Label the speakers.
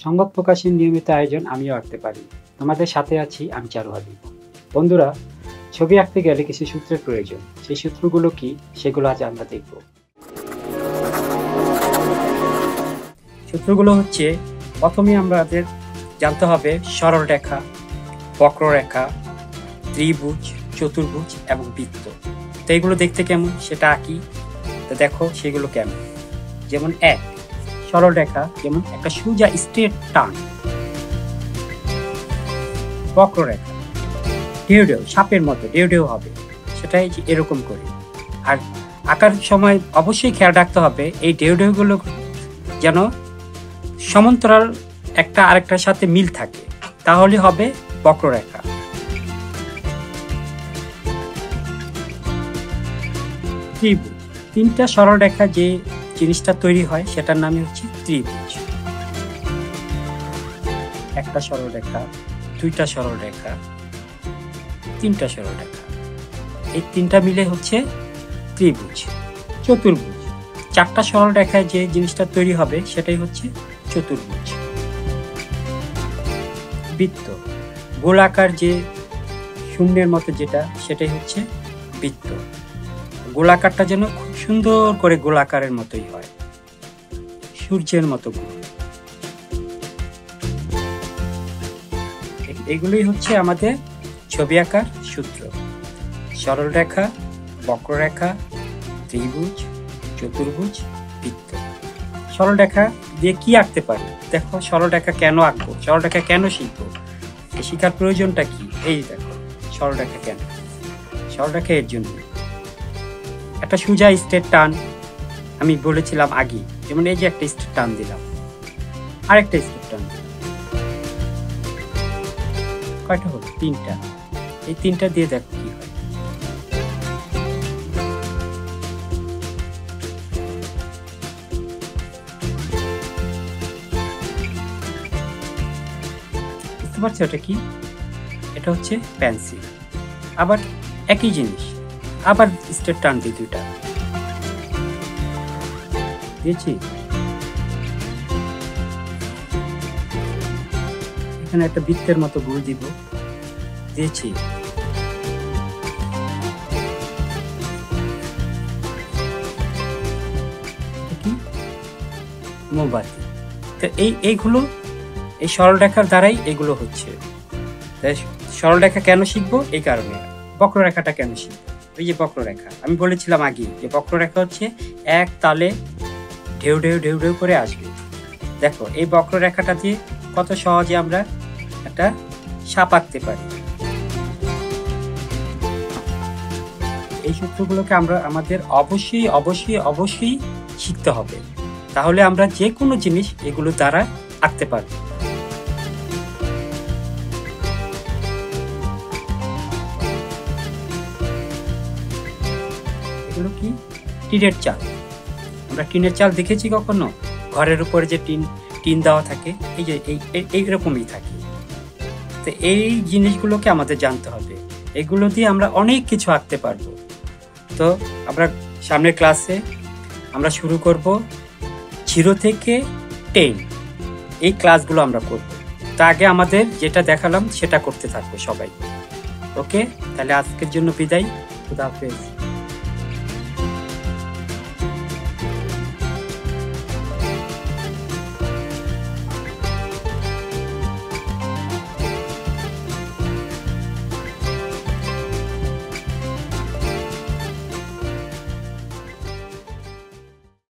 Speaker 1: সংবাদ প্রকাশের নিয়মিত আয়োজন আমিও আঁকতে পারি। তোমাদের সাথে আছি আমি চারু হাবিব। বন্ধুরা, ছবি আঁকতে গেলে কিছু সূত্রের প্রয়োজন। সেই সূত্রগুলো কি, সেগুলো আজ আমরা দেখব। সূত্রগুলো হচ্ছে, প্রথমে আমাদের জানতে হবে সরল রেখা, বক্ররেখা, ত্রিভুজ, চতুর্ভুজ এবং বৃত্ত। তো এগুলো দেখতে কেমন সেটা আঁকি। তো দেখো সেগুলো কেমন। যেমন এক, সরল রেখা, যেমন একটা সোজা স্ট্রেট টান। বক্ররেখা, ঢেউ ঢেউ, সাপের মতো ঢেউ ঢেউ হবে, সেটাই এরকম করে। আর আঁকার সময় অবশ্যই খেয়াল রাখতে হবে এই ঢেউ ঢেউগুলো যেন সমান্তরাল একটা আরেকটার সাথে মিল থাকে, তাহলে হবে বক্ররেখা। ত্রিভুজ, তিনটা সরল রেখা যে জিনিসটা তৈরি হয় সেটার নামই হচ্ছে ত্রিভুজ। একটা সরল রেখা, দুইটা সরল রেখা, তিনটা সরল রেখা, এই তিনটা মিলে হচ্ছে ত্রিভুজ। চতুর্ভুজ, চারটা সরল রেখায় যে জিনিসটা তৈরি হবে সেটাই হচ্ছে চতুর্ভুজ। বৃত্ত, গোলাকার যে শূন্যের মতো যেটা, সেটাই হচ্ছে বৃত্ত। গোলাকারটা যেন খুব সুন্দর করে গোলাকারের মতোই হয়, সূর্যের মতো গোল। এগুলোই হচ্ছে আমাদের ছবি আঁকার সূত্র। সরল রেখা, বক্ররেখা, ত্রিভুজ, চতুর্ভুজ, বৃত্ত। সরল রেখা দিয়ে কি আঁকতে পারি? দেখো সরল রেখা কেন আঁকবো, সরল রেখা কেন শিখবো, শেখার প্রয়োজনটা কি? এই দেখো সরল রেখা কেন। সরল রেখা এর জন্য একটা সোজা স্ট্রেট টান আমি বলেছিলাম আগে, যেমন এই যে একটা স্ট্রেট টান দিলাম, আরেকটা স্ট্রেট টান দিলাম, কয়টা হলো? তিনটা। এই তিনটা দিয়ে দেখো কি হয়। বুঝতে পারছো এটা কি? এটা হচ্ছে পেন্সিল। আবার একই জিনিস, আবার স্ট্রেট টান দিই, দুইটা দিয়েছি। এখানে একটা বৃত্তের মতো গোল দিব, দিয়েছি। মোমবাতি। তো এইগুলো এই সরল রেখার দ্বারাই এগুলো হচ্ছে। সরল রেখা কেন শিখবো? এই কারণে। বক্ররেখাটা কেন শিখবো? ওই যে বক্ররেখা আমি বলেছিলাম আগে, যে বক্ররেখা হচ্ছে এক তালে ঢেউ ঢেউ ঢেউ ঢেউ করে আসবে। দেখো এই বক্ররেখাটা দিয়ে কত সহজে আমরা একটা সাপ আঁকতে পারি। এই সূত্রগুলোকে আমরা আমাদের অবশ্যই অবশ্যই অবশ্যই শিখতে হবে, তাহলে আমরা যে কোনো জিনিস এগুলো দ্বারা আঁকতে পারব। এগুলো কি? টিনের চাল। আমরা টিনের চাল দেখেছি কখনো? ঘরের উপরে যে টিন দেওয়া থাকে, এই যে এইরকমই থাকে। তো এই জিনিসগুলোকে আমাদের জানতে হবে, এগুলো দিয়ে আমরা অনেক কিছু আঁকতে পারবো। তো আমরা সামনের ক্লাসে আমরা শুরু করব 0 থেকে 10, এই ক্লাসগুলো আমরা করব। তা আগে আমাদের যেটা দেখালাম সেটা করতে থাকবো সবাই। ওকে, তাহলে আজকের জন্য বিদায়। খুদা হাফেজ।